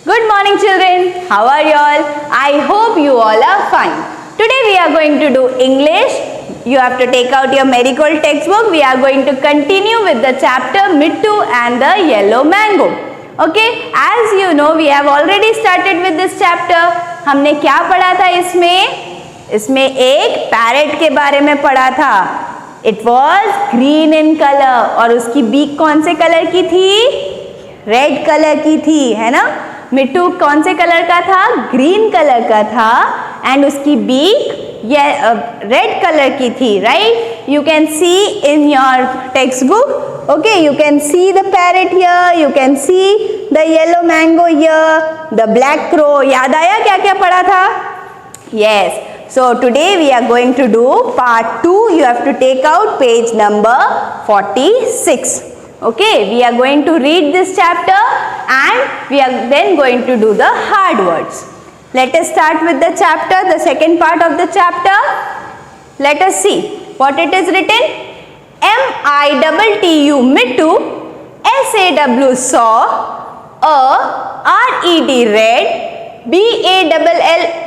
Good morning children. How are you all? I hope you all are fine. Today we are going to do English. You have to take out your Marigold textbook. We are going to continue with the chapter Mittu and the Yellow Mango. Okay, as you know we have already started with this chapter. हमने क्या पढ़ा था इसमें एक parrot के बारे में पढ़ा था. It was green in color और उसकी बीक कौन से कलर की थी? रेड कलर की थी, है ना. मिट्टू कौन से कलर का था? ग्रीन कलर का था एंड उसकी बीक ये रेड कलर की थी, right. You can C in your text book. Okay, you can see the parrot here, you can see the yellow mango here, the black crow. याद आया क्या क्या पढ़ा था? Yes. So today we are going to do part 2. You have to take out page number 46. Okay, we are going to read this chapter and we are then going to do the hard words. Let us start with the chapter, the second part of the chapter. Let us see what it is written. M-I-T-T-U, Mittu. S-A-W, saw. A, R-E-D, read. B-A-L-L-O-N,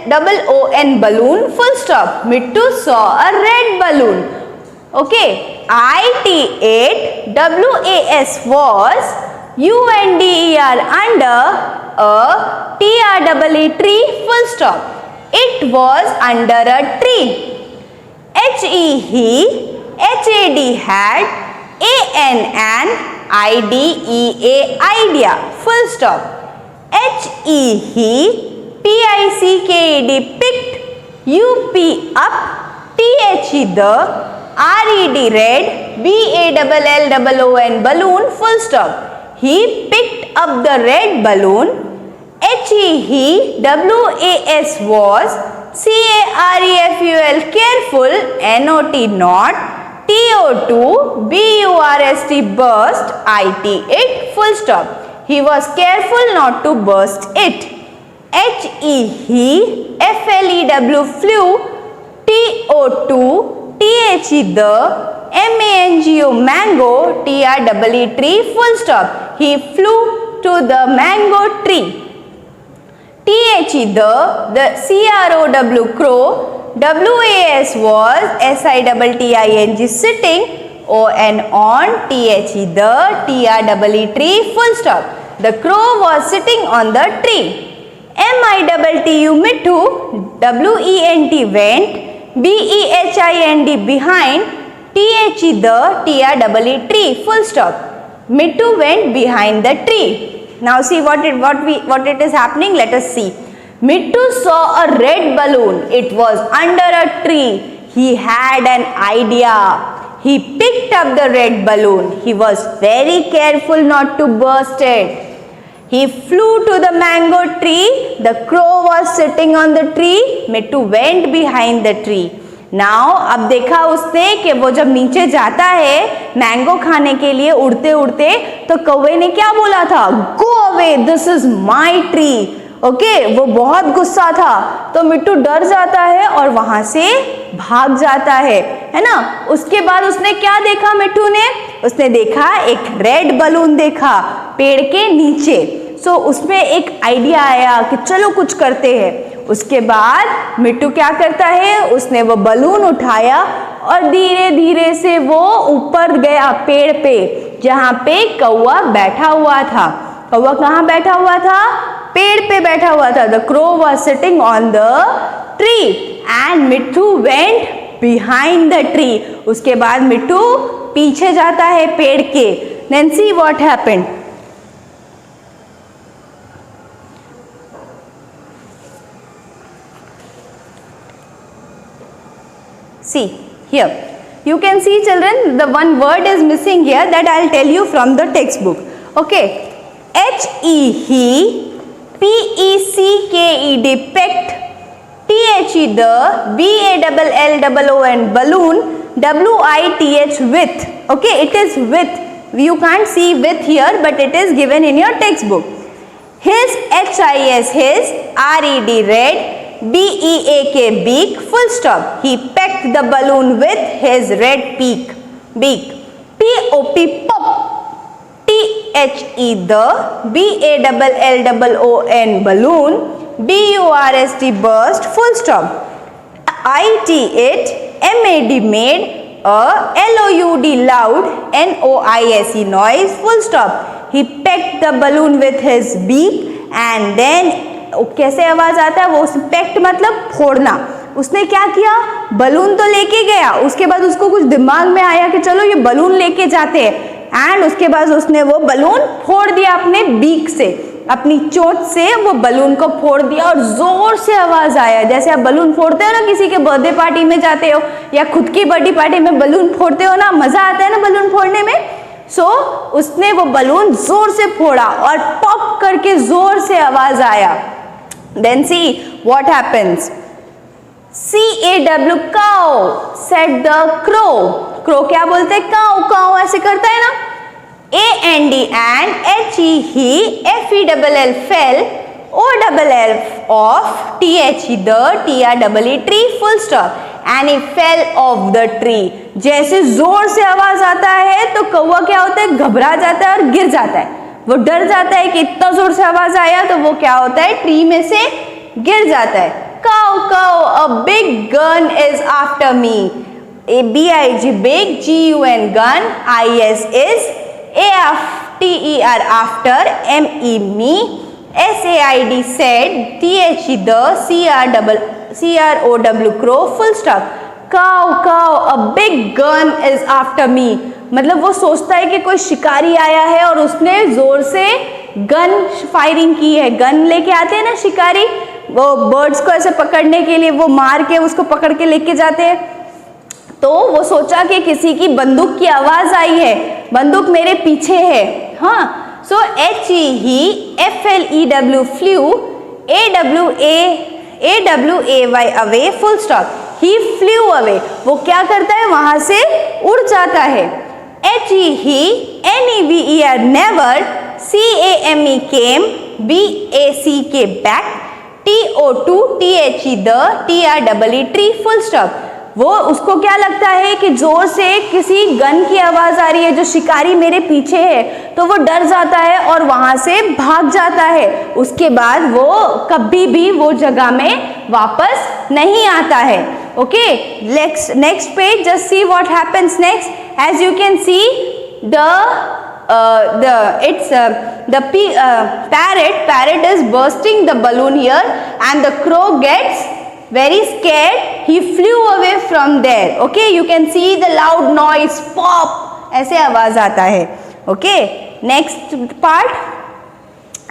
balloon, full stop. Mittu saw a red balloon. Okay. I-T-8, W-A-S, was. U-N-D-E-R, under. A, T-R-E-E, tree, full stop. It was under a tree. H-E, he. H-A-D, had. A-N, an. I-D-E-A, idea, full stop. H-E, he. P-I-C-K-E-D, picked. U-P, up. T-H-E, the. R-E-D, read. B-A-L-L-O-N, balloon, full stop. He picked up the red balloon. H-E, he. W-A-S, was. C-A-R-E-F-U-L, careful. N-O-T, not. T-O-2, B-U-R-S-T, burst. I-T, it, full stop. He was careful not to burst it. H-E, he. F-L-E-W, flew. T-O-2, T-H-E, the. M-A-N-G-O, mango. T-R-E-E, tree, full stop. He flew to the mango tree. T-H-E, the C-R-O-W, crow. W-A-S, was. S-I-T-T-I-N-G, sitting. O-N, on. T-H-E, the. T-R-E-E, tree, full stop. The crow was sitting on the tree. M-I-T-T-U, Mittu. W-E-N-T, went. B-E-H-I-N-D, behind. T-H-E, the. T-R-E-E, tree, full stop. Mittu went behind the tree. Now see what it is happening. Let us see. Mittu saw a red balloon. It was under a tree. He had an idea. He picked up the red balloon. He was very careful not to burst it. He flew to the mango tree. The crow was sitting on the tree. Mittu went behind the tree. Now, अब देखा उसने कि वो जब नीचे जाता है mango खाने के लिए उड़ते उड़ते, तो कौवे ने क्या बोला था? Go away, this is my tree. Okay, वो बहुत गुस्सा था, तो मिट्टू डर जाता है और वहां से भाग जाता है ना. उसके बाद उसने क्या देखा? मिट्टू ने उसने देखा एक रेड बलून देखा पेड़ के नीचे. सो उसमें एक आइडिया आया कि चलो कुछ करते हैं. उसके बाद मिट्टू क्या करता है? उसने वो बलून उठाया और धीरे धीरे से वो ऊपर गया पेड़ पे, जहाँ पे कौवा बैठा हुआ था. कौवा कहाँ बैठा हुआ था? पेड़ पे बैठा हुआ था. The crow was sitting on the tree and Mittu went behind the tree. उसके बाद मिट्टू पीछे जाता है पेड़ के. Then see what happened. See here. You can see children, the one word is missing here that I'll tell you from the textbook. Okay. H-E, he. P-E-C-K-E-D, pecked. T-H-E, the. B-A-L-L-O-N, balloon. W-I-T-H, with. Okay, it is with. You can't see with here, but it is given in your textbook. His, H-I-S, his. R-E-D, read. B-E-A-K, beak, full stop. He pecked the balloon with his red beak. P-O-P, pop. T THE the, BALLON balloon, BURST burst, full stop. IT it, MAD made, LOUD loud, NOISE noise, full stop. He pecked the balloon with his beak and then कैसे आवाज आता है वो, पेक्ट मतलब फोड़ना. उसने क्या किया, balloon तो लेके गया, उसके बाद उसको कुछ दिमाग में आया कि चलो ये बलून लेके जाते हैं, एंड उसके बाद उसने वो बलून फोड़ दिया अपने बीक से, अपनी चोंच से वो बलून को फोड़ दिया और जोर से आवाज आया. जैसे आप बलून फोड़ते हो ना, किसी के बर्थडे पार्टी में जाते हो या खुद की बर्थडे पार्टी में बलून फोड़ते हो ना, मजा आता है ना बलून फोड़ने में. उसने वो बलून जोर से फोड़ा और पॉप करके जोर से आवाज आया. Then see what happens. CAW cow said the crow. crow क्या बोलते हैं, काऊ काऊ ऐसे करता है ना. AND and HE he, FELL fell, OLL off, THE the, TREE tree, full stop, and he fell off the tree. जैसे जोर से आवाज आता है तो कौवा क्या होता है, घबरा जाता है और गिर जाता है. वो डर जाता है कि इतना जोर से आवाज आया, तो वो क्या होता है, ट्री में से गिर जाता है. Cow, cow, a big gun is after me. BIG big, GUN gun, IS is, AFTER after, ME me, SAID said, THE the, CROW crow, full stop. Cow, cow, a big gun is after me. मतलब वो सोचता है कि कोई शिकारी आया है और उसने जोर से गन फायरिंग की है. गन लेके आते हैं ना शिकारी, वो बर्ड्स को ऐसे पकड़ने के लिए, वो मार के उसको पकड़ के लेके जाते हैं. तो वो सोचा कि किसी की बंदूक की आवाज आई है, बंदूक मेरे पीछे है. हाँ, सो HE FLEW flew, AWAY away, full stop. He flew away. वो क्या करता है, वहां से उड़ जाता है. HE NEVER never, CAME came, BACK back, TO2 THE the, TREE tree, full stop. वो उसको क्या लगता है कि जोर से किसी गन की आवाज आ रही है, जो शिकारी मेरे पीछे है, तो वो डर जाता है और वहां से भाग जाता है. उसके बाद वो कभी भी वो जगह में वापस नहीं आता है. Okay, next page, just see what happens next. As you can see the parrot is bursting the balloon here, and the crow gets very scared. He flew away from there. Okay, you can see the loud noise, pop, ऐसे आवाज आता है. Okay, next part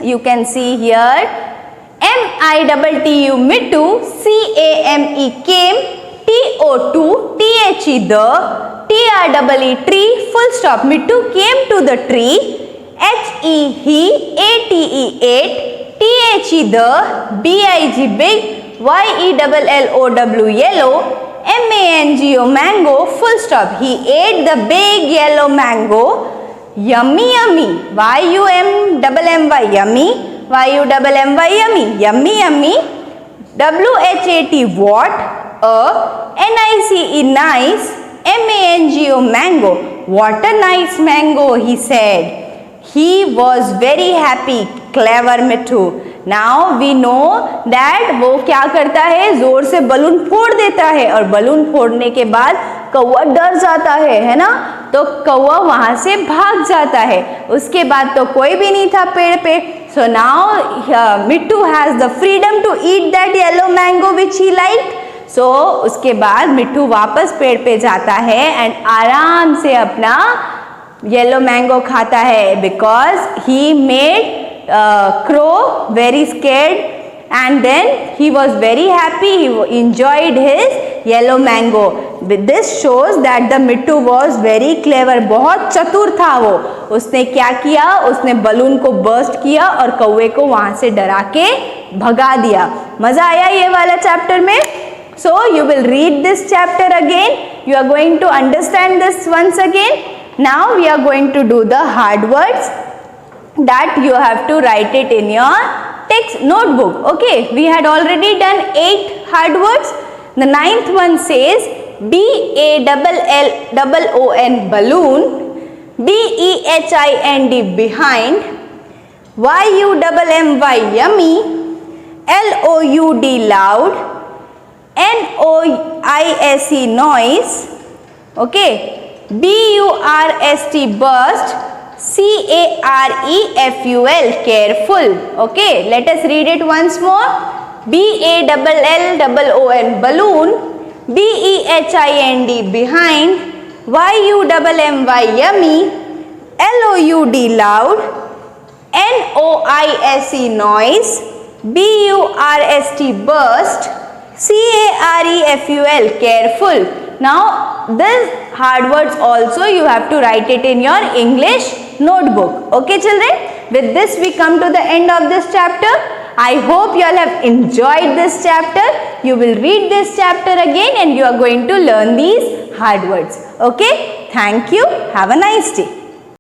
you can see here, MITTU mittu, CAME came, TO2 THE the, TREE tree, full stop. Mittu came to the tree, HE he, ATE ate, THE the, BIG big, YELLOW yellow, MANGO mango, full stop. He ate the big yellow mango. Yummy yummy, YUMMY yummy, YUMMY yummy, yummy yummy. WHAT what, NICE nice, MANGO mango, what a nice mango, he said. He was very happy, clever Mittu. Now we know that वो क्या करता है, जोर से balloon फोड़ देता है, और बलून फोड़ने के बाद कौवा डर जाता है ना, तो कौवा वहां से भाग जाता है. उसके बाद तो कोई भी नहीं था पेड़ पे. So now Mittu has the freedom to eat that yellow mango which he liked. So उसके बाद मिट्टू वापस पेड़ पे जाता है एंड आराम से अपना येलो मैंगो खाता है, because he made crow very scared and then he was very happy, he enjoyed his yellow mango. This shows that the Mittu was very clever, बहुत चतुर था वो. उसने क्या किया, उसने बलून को बर्स्ट किया और कौवे को वहां से डरा के भगा दिया. मजा आया ये वाला चैप्टर में? So you will read this chapter again, you are going to understand this once again. Now we are going to do the hard words that you have to write it in your text notebook. Okay, we had already done 8 hard words. The 9th one says BALLON balloon. BEHIND behind, YUMMY yummy, LOUD loud, NOISE noise, okay, BURST burst, CAREFUL careful. Okay, let us read it once more. BALLON balloon, BEHIND behind, YUMMY yummy, LOUD loud, NOISE noise, BURST burst, CAREFUL careful. Now these hard words also you have to write it in your English notebook. Okay children, with this we come to the end of this chapter. I hope you all have enjoyed this chapter. You will read this chapter again and you are going to learn these hard words. Okay, thank you. Have a nice day.